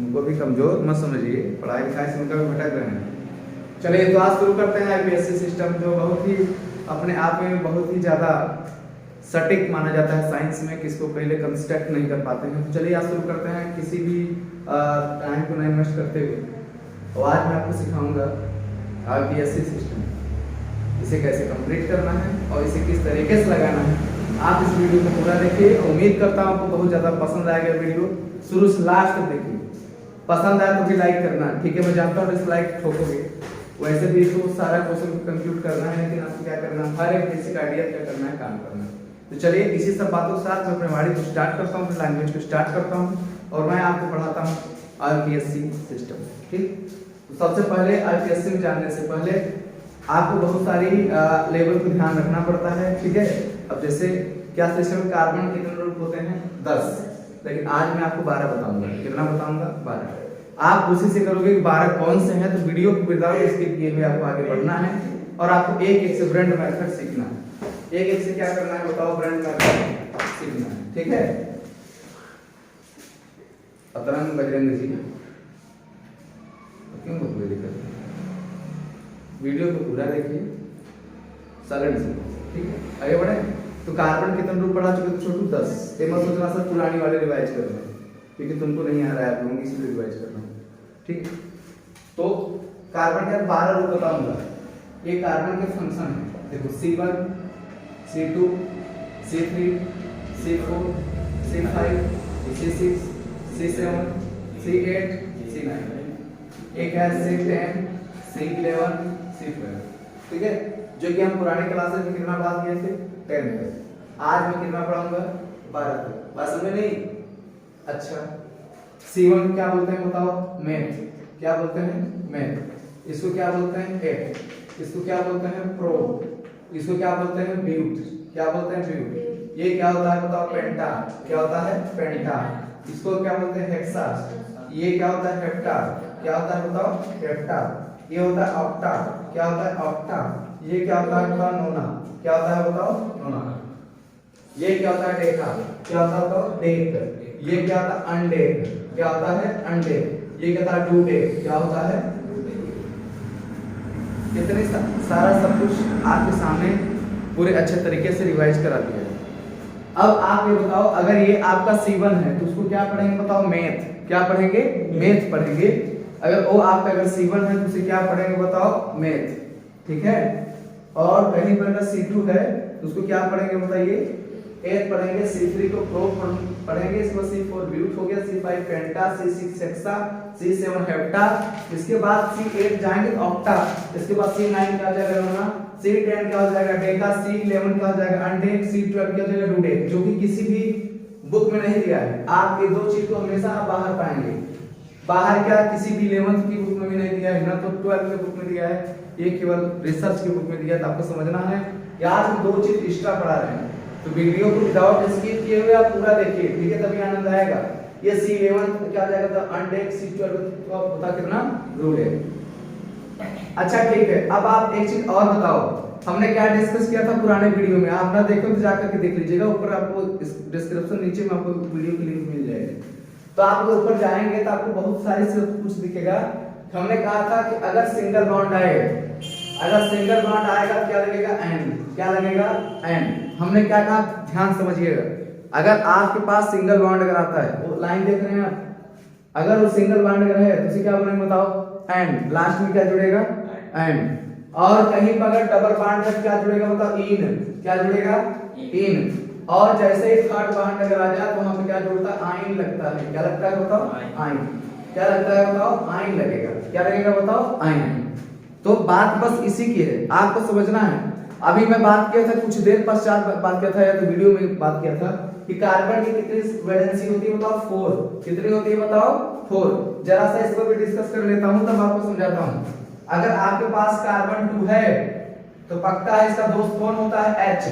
उनको भी कमजोर मत समझिए, पढ़ाई लिखाई से उनका भी भटक रहे हैं। चलिए तो आज शुरू करते हैं आईपीएससी सिस्टम, जो बहुत ही अपने आप में बहुत ही ज़्यादा सटीक माना जाता है साइंस में, किसको पहले कंस्ट्रक्ट नहीं कर पाते हैं। तो चलिए आज शुरू करते हैं किसी भी टाइम को नहीं वेस्ट करते हुए। और आज मैं आपको सिखाऊंगा आईपीएससी सिस्टम, इसे कैसे कंप्लीट करना है और इसे किस तरीके से लगाना है। आप इस वीडियो को पूरा देखिए, उम्मीद करता हूँ आपको बहुत ज़्यादा पसंद आएगा वीडियो, शुरू से लास्ट तक देखिए। पसंद आए तो भी लाइक करना, ठीक है। मैं जानता हूँ डिसलाइक ठोकोगे, वैसे भी इसको सारा क्वेश्चन को कंप्यूट करना है, लेकिन आपको क्या करना है, हर एक बेसिक आइडिया क्या करना है, काम करना है। तो चलिए इसी सब बातों के साथ मैं अपने वाणी को स्टार्ट करता हूँ, अपनी लैंग्वेज को स्टार्ट करता हूँ और मैं आपको पढ़ाता हूँ आईपीएससी सिस्टम, ठीक। तो सबसे पहले आईपीएससी में जानने से पहले आपको बहुत सारी लेवल को ध्यान रखना पड़ता है, ठीक है। अब जैसे क्या सिस्टम में कार्बन कितने ग्रुप होते हैं, 10, लेकिन आज मैं आपको 12 बताऊंगा। कितना बताऊंगा, 12। आप उसी से करोगे कि 12 कौन से हैं, तो वीडियो को विदाउट स्किप किए हुए आपको आगे बढ़ना है और आपको एक एक से ब्रेंड मेथड सीखना है। एक एक से क्या करना है बताओ, ब्रेंड मेथड सीखना है, ठीक है। अतरंग बजरंग जी क्यों बोल दिक्कत, वीडियो को पूरा देखिए साइलेंट से, ठीक है। आगे बढ़े। तो कार्बन कितने ग्रुप पढ़ा चुके तो छोटू 10। ये मत सोचना सर पुरानी वाले रिवाइज कर रहे हैं, क्योंकि तुमको नहीं आ रहा है, आप लोगों इसलिए रिवाइज कर रहा हूँ, ठीक। तो कार्बन के 12 रूप बताऊंगा। ये कार्बन के फंक्शन है, देखो C1 C2 C3 C4 C5 C6 C7 C8 C9, एक है C10 C11 C12, ठीक है। जो कि हम पुराने क्लासेस में कितना बात किए थे, 10 पे। आज मैं कितना पढ़ाऊंगा, 12 पे। बात समझ नहीं? अच्छा, C1 क्या बोलते हैं बताओ, मैथ। क्या बोलते हैं, मैथ। इसको क्या बोलते हैं, एट। इसको क्या बोलते हैं, प्रो। इसको क्या बोलते हैं, ब्यूट। क्या बोलते हैं, ब्यूट। ये क्या होता है बताओ, पेंटा। क्या होता है, पेंटा। इसको क्या बोलते हैं, हेक्सा। ये क्या होता है, हेप्टा। क्या होता है बताओ, हेप्टा। ये होता है ऑक्टा। क्या होता है, ऑक्टा। ये क्या होता है बताओ, नोना। क्या होता है बताओ, नोना। ये क्या होता है, डेका। क्या होता है बताओ, डेक। ये क्या होता है, अनडेक। क्या होता है, अनडेक। ये क्या होता है, डूडेक। क्या होता है, कितने सारा सब कुछ आपके सामने पूरे अच्छे तरीके से रिवाइज करा दिया है। अब आप ये बताओ, अगर ये आपका C1 है तो उसको क्या पढ़ेंगे बताओ, मैथ। क्या पढ़ेंगे, मैथ पढ़ेंगे। अगर वो आपका अगर C1 है तो उसे क्या पढ़ेंगे बताओ, मैथ, ठीक है। और कहीं पर अगर C2 है तो उसको क्या पढ़ेंगे बताइए, एथ पढ़ेंगे। C3 को प्रो पढ़ेंगे। इसको C4 ब्यूट हो गया, C5 पेंटा, C6 हेक्सा, C7 हेप्टा। इसके बाद C8 जाएंगे ऑक्टा। इसके बाद C9 क्या हो जाएगा, नोना। C10 क्या हो जाएगा, डेका। C11 क्या हो जाएगा, अनडेक। C12 क्या हो जाएगा, डूडेक, जो कि किसी भी बुक में नहीं दिया है। आप ये दो चीज को हमेशा आप बाहर पाएंगे। बाहर क्या, किसी भी 11th की बुक में भी नहीं दिया है, ना तो 12th की बुक में दिया है, ये केवल रिसर्च की बुक में दिया है। तो आपको समझना है कि आज हम दो चीज एक्स्ट्रा पढ़ा रहे हैं, तो वीडियो को विदाउट स्किप किए हुए आप पूरा देखिए, ठीक है, तभी आनंद आएगा। ये C11 क्या हो जाएगा, अनडेक। C12 तो आप बता कितना, रूडेक। अच्छा ठीक है, अब आप एक चीज और बताओ, हमने क्या डिस्कस किया था पुराने वीडियो में, आप ना देखो तो जाकर के देख लीजिएगा, ऊपर आपको डिस्क्रिप्शन नीचे में आपको वीडियो की लिंक मिल जाएगी। तो आप ऊपर जाएंगे तो आपको बहुत सारे से कुछ दिखेगा। हमने कहा था कि अगर सिंगल बॉन्ड आए, अगर सिंगल बॉन्ड आएगा तो क्या लगेगा, एंड। क्या लगेगा, एंड। हमने क्या कहा, ध्यान समझिएगा। अगर आपके पास सिंगल बॉन्ड अगर आता है, वो लाइन देख रहे हैं आप, अगर वो सिंगल बॉन्ड अगर है तो उसे क्या बोलेंगे बताओ, एंड। लास्ट में क्या जुड़ेगा, एंड। और कहीं पर अगर डबल बॉन्ड है क्या जुड़ेगा बताओ, इन। क्या जुड़ेगा, इन। और जैसे ही थर्ड बॉन्ड अगर आ जाए तो वहां पे क्या जुड़ता है, आइन लगता है। क्या लगता है बताओ, आइन। क्या लगता है बताओ, आइन लगेगा। क्या लगेगा बताओ, आइन। तो बात बस इसी की है, आपको समझना है। अभी मैं बात किया था कुछ देर पश्चात बात किया था, या तो वीडियो में बात किया था कि कार्बन की कितनी वैलेंसी होती है बताओ, 4। कितनी होती है बताओ, 4। जरा सा इसको भी डिस्कस कर लेता हूं तब आपको समझाता हूं। अगर आपके पास कार्बन 2 है तो पक्का है इसका दोस्त कौन होता है, H।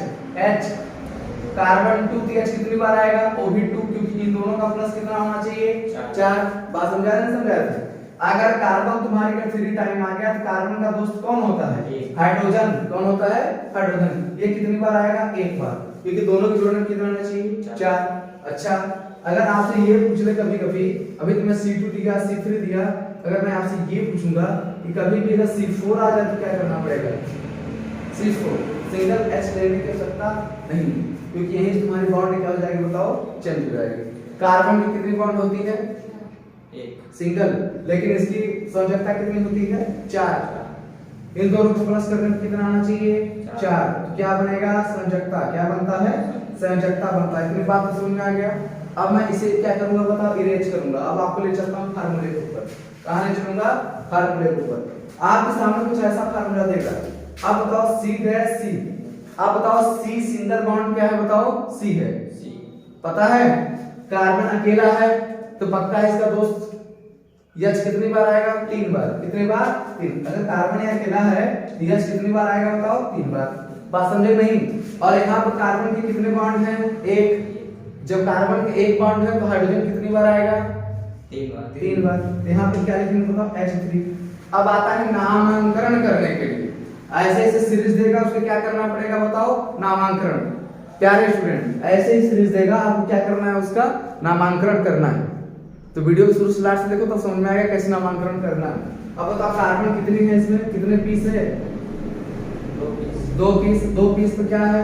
कार्बन 2 की H कितनी बार आएगा, वो भी 2, क्योंकि इन दोनों का प्लस कितना होना चाहिए, 4। बात समझा नहीं समझा? अगर कार्बन तुम्हारे का 3 टाइम आ गया तो कार्बन का दोस्त कौन होता है, हाइड्रोजन। कौन होता है, हाइड्रोजन। ये कितनी बार आएगा, 1 बार, क्योंकि दोनों के जोड़ने में कितना होना चाहिए, 4। अच्छा, अगर आपसे ये पूछ ले कभी कभी, अभी तुम्हें C2 दिया, C3 दिया, अगर मैं आपसे ये पूछूंगा कि कभी भी अगर C4 आ जाए तो क्या करना पड़ेगा? C4 सिंगल H लेने की आवश्यकता नहीं, क्योंकि यही तुम्हारी बॉन्ड क्या हो जाएगी बताओ? चेंज हो जाएगी। कार्बन की कितनी बॉन्ड होती है? एक सिंगल, लेकिन इसकी संयोजकता कितनी होती है? 4। इन दोनों को प्लस करने पर कितना आना चाहिए? 4। तो क्या बनेगा? संयोजकता। क्या बनता है? संयोजकता बनता है। इतनी बात तो समझ में आ गया। अब मैं इसे क्या करूंगा बताओ? इरेज करूंगा। अब आपको ले चलता हूं फार्मूले के ऊपर। कहां ले चलूंगा? फार्मूले के ऊपर। आपके सामने कुछ ऐसा फार्मूला देगा, अब बताओ C', अब बताओ C सिंगल बॉन्ड क्या है बताओ? C है, पता है? कार्बन अकेला है तो पक्का है इसका दोस्त H कितनी बार आएगा? 3 बार। कितनी बार? 3। अगर कार्बन यहाँ अकेला है तो H कितनी बार आएगा बताओ? 3 बार। बात समझे नहीं? और यहाँ पर कार्बन के कितने बॉन्ड हैं? 1। जब कार्बन के 1 बॉन्ड है तो हाइड्रोजन कितनी बार आएगा? 3 बार। तो यहाँ पर क्या लिखेंगे बताओ? H3। अब आता है नामांकन करने के लिए। ऐसे ऐसे सीरीज देगा, उसको क्या करना पड़ेगा बताओ? नामांकन। प्यारे स्टूडेंट, ऐसे ही सीरीज देगा, आपको क्या करना है? उसका नामांकन करना है। तो वीडियो को शुरू से लास्ट से देखो तो समझ में आएगा कैसे नामांकन करना है। अब बताओ कार्बन कितनी है इसमें? कितने पीस है? 2 पीस। 2 पीस पे क्या है?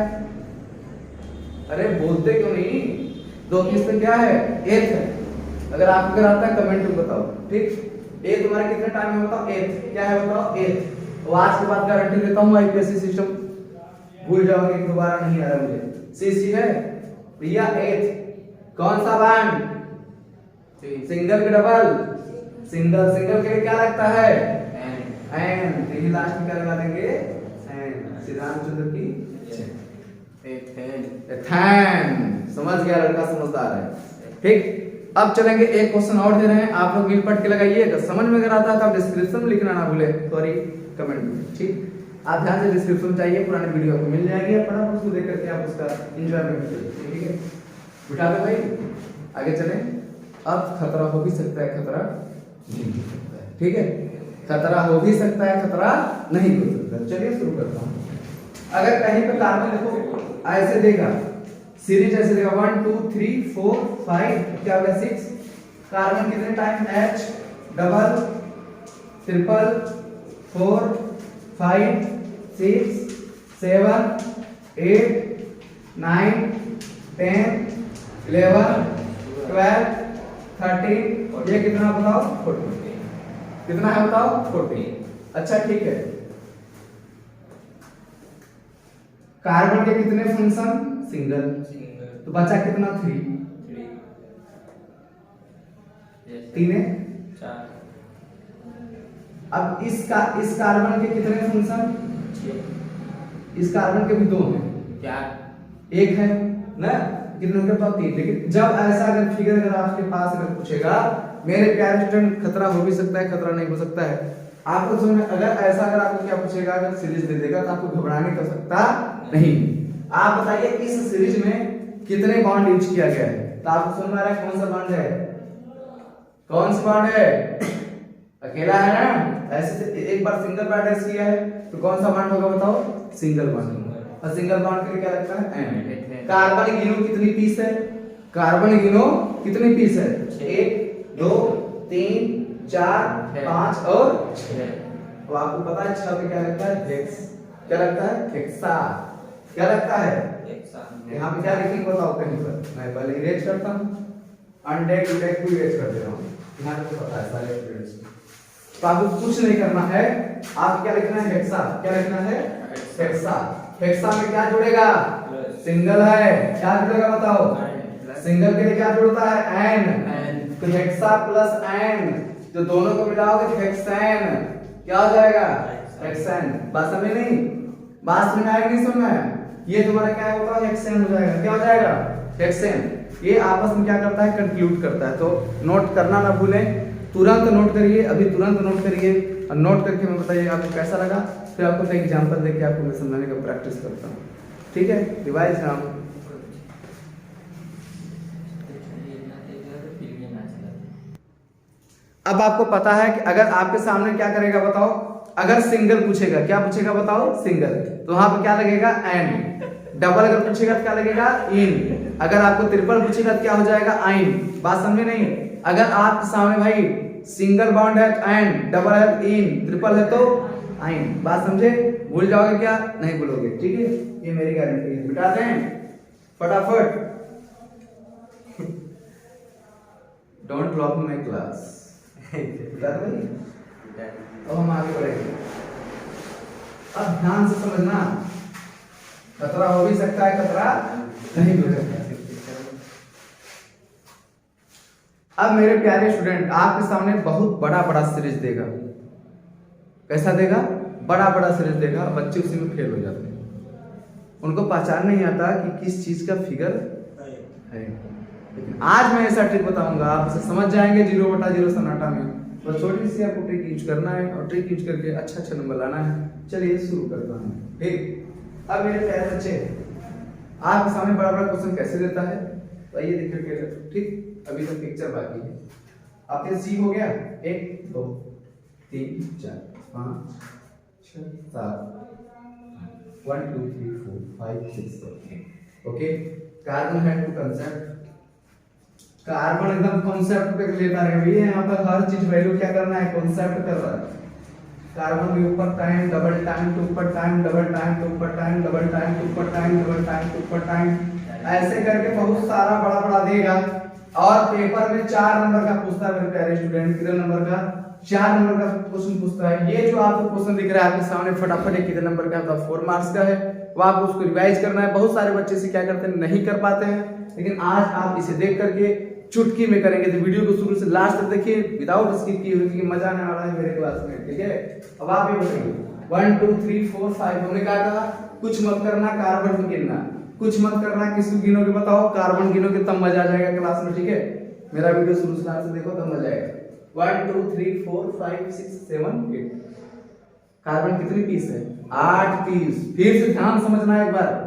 अरे बोलते क्यों नहीं? 2 पीस पे क्या है? 8 है। अगर आपको अगर आता है कमेंट में बताओ, ठीक? ए तुम्हारे कितने टाइम में बताओ? 8। क्या है बताओ? 8। तो आज के बाद गारंटी देता हूँ आईपीएससी सिस्टम भूल जाओगे कि दोबारा नहीं आ रहा मुझे। सीसी है भैया 8। कौन सा बॉन्ड? सिंगल के डबल? सिंगल। सिंगल के लिए क्या लगता है? एन। यही लास्ट में क्या लगा देंगे? एन। श्री रामचंद्र की एथेन। समझ गया लड़का, समझदार है। ठीक, अब चलेंगे एक क्वेश्चन और दे रहे हैं, आप लोग मिल पढ़ के लगाइएगा। समझ में अगर आता है तो आप डिस्क्रिप्शन में लिखना ना भूले, सॉरी कमेंट में। ठीक, आप ध्यान से डिस्क्रिप्शन चाहिए, पुरानी वीडियो आपको मिल जाएगी, आप फटाफट उसको देख करके आप उसका एंजॉयमेंट करिए। ठीक है, बिठा दो भाई, आगे चलें। अब खतरा हो भी सकता है, खतरा नहीं हो सकता है। ठीक है, खतरा हो भी सकता है, खतरा नहीं हो सकता। चलिए शुरू करता हूँ। अगर कहीं पे कार्बन देखो ऐसे देगा, सीरीज ऐसे देगा 1 2 3 4 5 क्या होगा 6। कार्बन कितने टाइम? H डबल ट्रिपल 4 5 6 7 8 9 10 11 12 13 ये कितना बताओ? 14। कितना है बताओ? 14। अच्छा ठीक है, कार्बन के कितने फंक्शन? सिंगल। तो बचा कितना? 3। 3 है 4। अब इस कार्बन के कितने फंक्शन? 6। इस कार्बन के भी 2 हैं। क्या? 1 है ना? कितने हो गए? तो 3। लेकिन जब ऐसा अगर फिगर अगर आपके पास अगर पूछेगा, मेरे प्यारे स्टूडेंट, खतरा हो भी सकता है, खतरा नहीं हो सकता है। आपको समझ में, अगर ऐसा अगर आपको क्या पूछेगा, अगर सीरीज दे देगा तो आपको घबराने की आवश्यकता नहीं। आप बताइए इस सीरीज में कितने बॉन्ड यूज किया गया है? तो आपको समझ में आ रहा है कौन सा बॉन्ड है? कौन सा बॉन्ड है? अकेला है ना? ऐसे एक बार सिंगल बॉन्ड ऐड किया है तो कौन सा बॉन्ड होगा बताओ? Single bond. और सिंगल बॉन्ड के लिए क्या लगता है? एन। कार्बन गिनो कितनी पीस है? कार्बन गिनो कितनी पीस है? 1 2 3 4 5 और 6। तो आपको पता है 6 पे क्या लगता है? हेक्स। क्या लगता है? हेक्सा। क्या लगता है? हेक्सा। यहाँ पे क्या लिखेंगे बताओ कहीं पर? मैं पहले इरेज करता हूँ, अनडेक डेक को इरेज कर दे रहा हूँ। यहाँ पे पता है सारे स्टूडेंट्स को। तो आपको कुछ नहीं करना है, आप क्या लिखना है? हेक्सा। क्या लिखना है? हेक्सा। हेक्सा में क्या जुड़ेगा? सिंगल है, क्या जुड़ेगा बताओ? सिंगल के लिए क्या जुड़ता है? एन। तो हेक्सा प्लस एन, तो दोनों को मिलाओगे तो हेक्सेन। क्या हो जाएगा? हेक्सेन। बात समझ नहीं? बात समझ आएगी नहीं? समझ में? ये तुम्हारा क्या होगा? हेक्सेन हो जाएगा। क्या हो जाएगा? हेक्सेन। ये आपस में क्या करता है? कंक्लूड करता है। तो नोट करना ना भूलें, तुरंत नोट करिए, अभी तुरंत नोट करिए और नोट करके मैं बताइए आपको कैसा लगा। फिर आपको एक एग्जांपल देके आपको मैं समझाने का प्रैक्टिस करता हूँ। ठीक है, रिवाइज नाम। अब आपको पता है कि अगर आपके सामने क्या करेगा बताओ? अगर सिंगल पूछेगा, क्या पूछेगा बताओ? सिंगल, तो वहां पे क्या लगेगा? एन। डबल अगर पूछेगा तो क्या लगेगा इन, अगर आपको ट्रिपल पूछेगा तो क्या हो जाएगा आइन। बात समझे नहीं? अगर आपके सामने भाई सिंगल बॉन्ड है तो एन, डबल है तो इन, ट्रिपल है तो आइन। बात समझे? भूल जाओगे क्या? नहीं भूलोगे, ठीक है, ये मेरी गारंटी है। बिठाते हैं फटाफट। Don't lock my class. अब हम आगे बढ़ेंगे। अब ध्यान से समझना, खतरा हो भी सकता है, खतरा नहीं हो सकता। अब मेरे प्यारे स्टूडेंट, आपके सामने बहुत बड़ा बड़ा सीरीज देगा। कैसा देगा? बड़ा बड़ा सीरीज देगा। बच्चे उसी में फेल हो जाते हैं, उनको पहचान नहीं आता कि किस चीज का फिगर है। लेकिन आज मैं ऐसा ट्रिक बताऊंगा, आप इसे समझ जाएंगे 0/0 सन्नाटा में। बस छोटी सी आपको ट्रिक यूज करना है और ट्रिक यूज करके अच्छा अच्छा नंबर लाना है। चलिए शुरू करता हूँ। ठीक, अब मेरे प्यारे बच्चे, आपके सामने बड़ा बड़ा क्वेश्चन कैसे देता है तो आइए देखिए। ठीक, अभी तक पिक्चर बाकी है। आपके सी हो गया 1 2 3 4 5 6 7 1 2 3 4 5 6 7 ओके। कार्बन है टू कंसेप्ट, कार्बन एकदम कॉन्सेप्ट पे लेता रहे भैया। यहाँ पर हर चीज वैल्यू क्या करना है, कॉन्सेप्ट कर रहा है। कार्बन के ऊपर टाइम, डबल टाइम के ऊपर टाइम, डबल टाइम के ऊपर टाइम, डबल टाइम के ऊपर टाइम, डबल टाइम के ऊपर टाइम, ऐसे करके बहुत सारा बड़ा बड़ा देगा। और पेपर में 4 नंबर का पूछता है मेरे प्यारे स्टूडेंट। कितने नंबर का? 4 नंबर का क्वेश्चन पूछता है। ये जो आपको क्वेश्चन दिख रहा है आपके सामने फटाफट, कितने नंबर का है? 4 मार्क्स का है। वो आपको उसको रिवाइज करना है। बहुत सारे बच्चे से क्या करते हैं, नहीं कर पाते हैं, लेकिन आज आप इसे देख करके चुटकी में करेंगे। तो वीडियो को शुरू से लास्ट तक देखिए, विदाउट स्किप किए हुए, क्योंकि मजा आने वाला है मेरे क्लास में। ठीक है, अब आप ये बताइए 1 2 3 4 5 हमने कहा कुछ मत करना, कार्बन को गिनना, कुछ मत करना, किसको गिनोगे बताओ? कार्बन गिनोगे तब मजा आ जाएगा क्लास में। ठीक है, मेरा वीडियो शुरू से लास्ट तक देखो तब मजा आएगा। 1 2 3 4 5 6 7 8 कार्बन कितनी पीस है? 8 पीस। फिर से ध्यान समझना एक बार,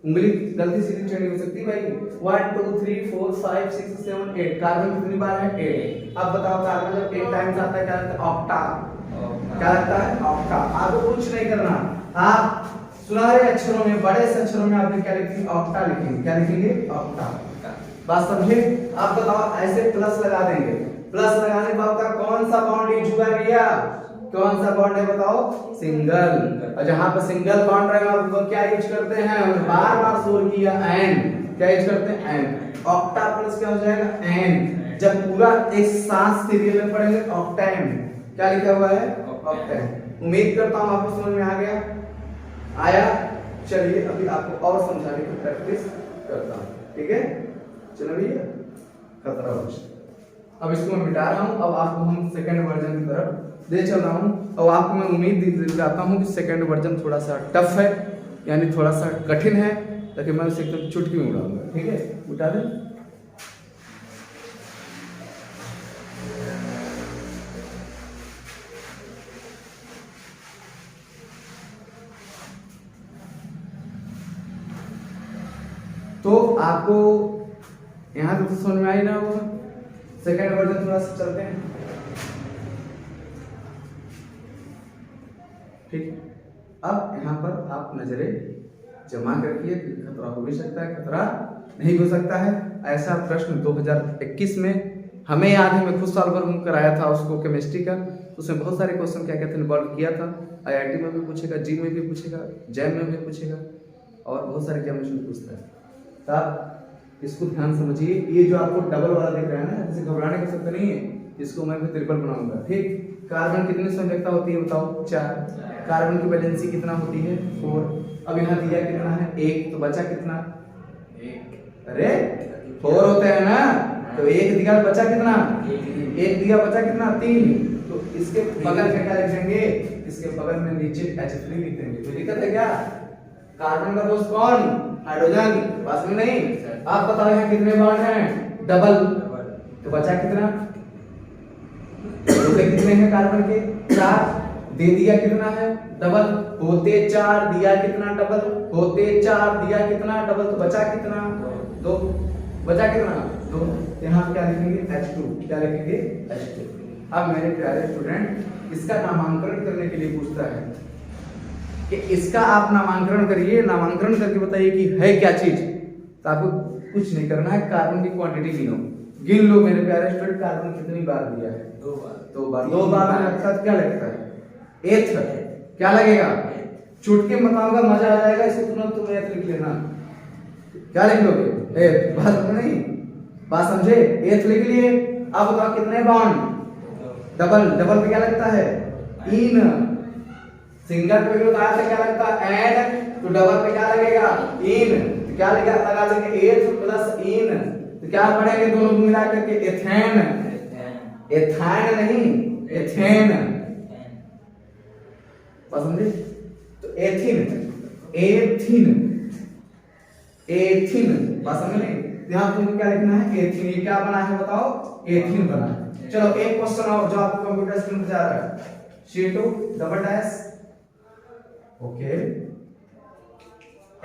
उंगली गलती सीधी चढ़ी हो सकती है भाई। 1 2 3 4 5 6 7 8 कार्बन कितनी बार है? 8। अब बताओ कार्बन जब 8 टाइम्स आता है क्या लगता है? ऑक्टा। क्या लगता है? ऑक्टा। आपको कुछ नहीं करना, आप सुनहरे अक्षरों में, बड़े से अक्षरों में आपने क्या लिखेंगे? ऑक्टा लिखेंगे। क्या लिखेंगे? ऑक्टा। बात समझे? आप बताओ, ऐसे प्लस लगा देंगे। प्लस लगाने के बाद कौन सा बॉन्ड यूज हुआ भैया? कौन सा बॉन्ड है बताओ? सिंगल। और जहां पर सिंगल बॉन्ड रहेगा उसको क्या यूज करते हैं? बार बार शोर किया, एन। क्या यूज करते हैं? एन। ऑक्टा प्लस क्या हो जाएगा? एन। जब पूरा एक साथ सीरियल में पढ़ेंगे ऑक्टेन। क्या लिखा हुआ है? ऑक्टेन। उम्मीद करता हूं आपको समझ में आ गया, आया। चलिए अभी आपको और समझाने की प्रैक्टिस करता हूं। ठीक है, चलो भैया, खतरा हो। अब इसको मैं मिटा रहा हूं। अब आपको हम सेकंड वर्जन की तरफ ले चल रहा हूं। और आपको मैं उम्मीद दिलाता हूं कि सेकंड वर्जन थोड़ा सा टफ है, यानी थोड़ा सा कठिन है, ताकि मैं उसे एकदम चुटकी में उड़ाऊंगा। ठीक है, उठा दे। तो आपको यहां तो समझ में आ ही ना होगा। सेकंड वर्जन थोड़ा सा चलते हैं। ठीक, अब यहाँ पर आप नजरें जमा करके, खतरा हो भी सकता है, खतरा नहीं हो सकता है। ऐसा प्रश्न 2021 में हमें याद है, मैं खुद साल भर कराया था उसको केमिस्ट्री का। उसमें बहुत सारे क्वेश्चन क्या कहते हैं इन्वॉल्व किया था। IIT में भी पूछेगा, जी में भी पूछेगा, जैम में भी पूछेगा, और बहुत सारे केमिस्ट्री पूछता है। तब इसको ध्यान समझिए। ये जो आपको डबल वाला दिख रहा है ना, जैसे घबराने का शब्द नहीं है, इसको मैं फिर ट्रिपल बनाऊंगा। ठीक, कार्बन कितनी संयोजकता होती है बताओ? 4। कार्बन की वैलेंसी कितना होती है? 4। अब यहाँ दिया कितना है? 1, तो बचा कितना? 1। अरे 4 होते हैं ना, तो 1 दिया बचा कितना? 1 दिया बचा कितना? 3। तो इसके बगल में क्या लिखेंगे? इसके बगल में नीचे H3 लिख देंगे। कोई दिक्कत है क्या? कार्बन का दोस्त कौन? हाइड्रोजन। पास में नहीं। आप बताओ यहाँ कितने बॉन्ड हैं? डबल। तो बचा कितना? होते कितने हैं कार्बन के? 4। दे दिया कितना है? डबल। होते 4, दिया कितना? डबल। होते 4, दिया कितना? डबल। तो बचा कितना? 2। बचा कितना? 2। यहाँ क्या लिखेंगे? H2। क्या लिखेंगे? H2। अब मेरे प्यारे स्टूडेंट, इसका नामांकन करने के लिए पूछता है कि इसका आप नामांकन करिए, नामांकन करके बताइए कि है क्या चीज। तो आपको कुछ नहीं करना है, कार्बन की क्वांटिटी गिनो, गिन लो मेरे प्यारे स्टूडेंट, कार्बन कितनी बार दिया है? 2 बार। 2 बार में लगता है क्या लगता है? एथ। क्या लगेगा? चुटकी में बताऊंगा, मजा आ जाएगा, इसको तुरंत तुम एथ लिख लेना। क्या लिख लोगे? एथ। बात नहीं, बात समझे? एथ लिख लिए। अब बताओ कितने बॉन्ड? डबल। डबल पे क्या लगता है? इन। सिंगल पे जो कहा था क्या लगता है? एड। तो डबल पे क्या लगेगा? इन। तो क्या लगा लेंगे? एथ प्लस इन। तो क्या पढ़ेंगे दोनों को मिला करके? एथेन। एथाइन नहीं, एथेन। बात समझे? तो एथिन, एथिन, एथिन। बात समझ नहीं? यहाँ तुमको क्या लिखना है? एथिन। ये क्या बना है बताओ? एथिन बना है। चलो एक क्वेश्चन और जो आपको कंप्यूटर स्क्रीन पे जा रहा है, C2 double dash, okay,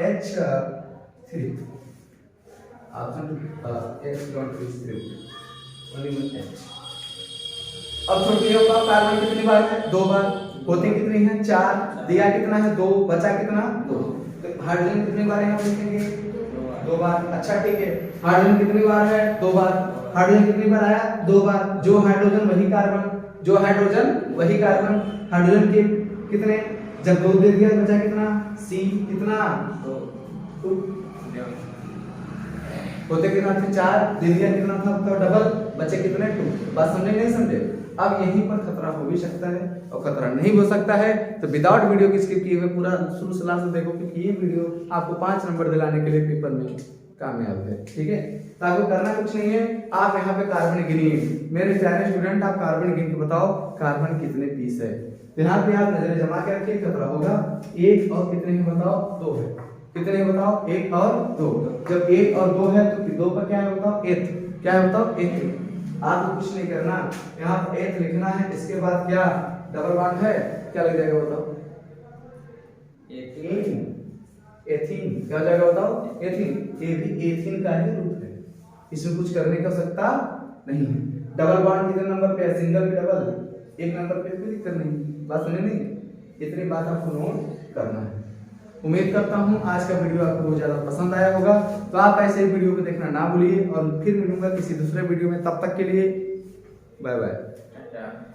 H3 option H3 only H। अब छोटी होगा कार्बन कितनी बार है? 2 बार। होती कितनी है? 4। दिया कितना है? 2। बचा कितना? 2। तो हाइड्रोजन कितनी बार यहाँ लिखेंगे? 2 बार। अच्छा ठीक है, हाइड्रोजन कितनी बार है? 2 बार। हाइड्रोजन कितनी बार आया? 2 बार। जो हाइड्रोजन वही कार्बन, जो हाइड्रोजन वही कार्बन। हाइड्रोजन के कितने? जब 2 दे दिया बचा कितना? C कितना? 2। होते कितना थे? 4। दे दिया कितना था? तो डबल। बचे कितने? 2। बात समझे नहीं समझे? अब यहीं पर खतरा हो भी सकता है और खतरा नहीं हो सकता है, तो विदाउट वीडियो की स्किप किए हुए पूरा शुरू से लास्ट देखो, क्योंकि ये वीडियो आपको 5 नंबर दिलाने के लिए पेपर में कामयाब है। ठीक है, तो आपको करना कुछ नहीं है, आप यहाँ पे कार्बन गिनिए। मेरे प्यारे स्टूडेंट, आप कार्बन गिन के बताओ कार्बन कितने पीस है। यहाँ पे आप नजर जमा के रखिए, खतरा होगा। 1 और कितने हैं बताओ? 2 है। कितने हैं बताओ? 1 और 2। जब 1 और 2 है तो 2 पर क्या है बताओ? एथ। क्या है बताओ? एथ। आपको कुछ नहीं करना, यहाँ पर एथ लिखना है। इसके बाद क्या? डबल बॉन्ड है, क्या लग जाएगा बताओ? एथीन। एथीन क्या हो जाएगा बताओ? एथीन। ये भी एथीन का ही रूप है, इसमें कुछ करने का सकता नहीं है। डबल बॉन्ड कितने नंबर पे है? सिंगल पे डबल, 1 नंबर पे, कोई दिक्कत नहीं। बात समझे नहीं? इतनी बात आपको नोट करना है। उम्मीद करता हूँ आज का वीडियो आपको बहुत ज्यादा पसंद आया होगा, तो आप ऐसे वीडियो को देखना ना भूलिए और फिर मिलूंगा किसी दूसरे वीडियो में। तब तक के लिए बाय बाय।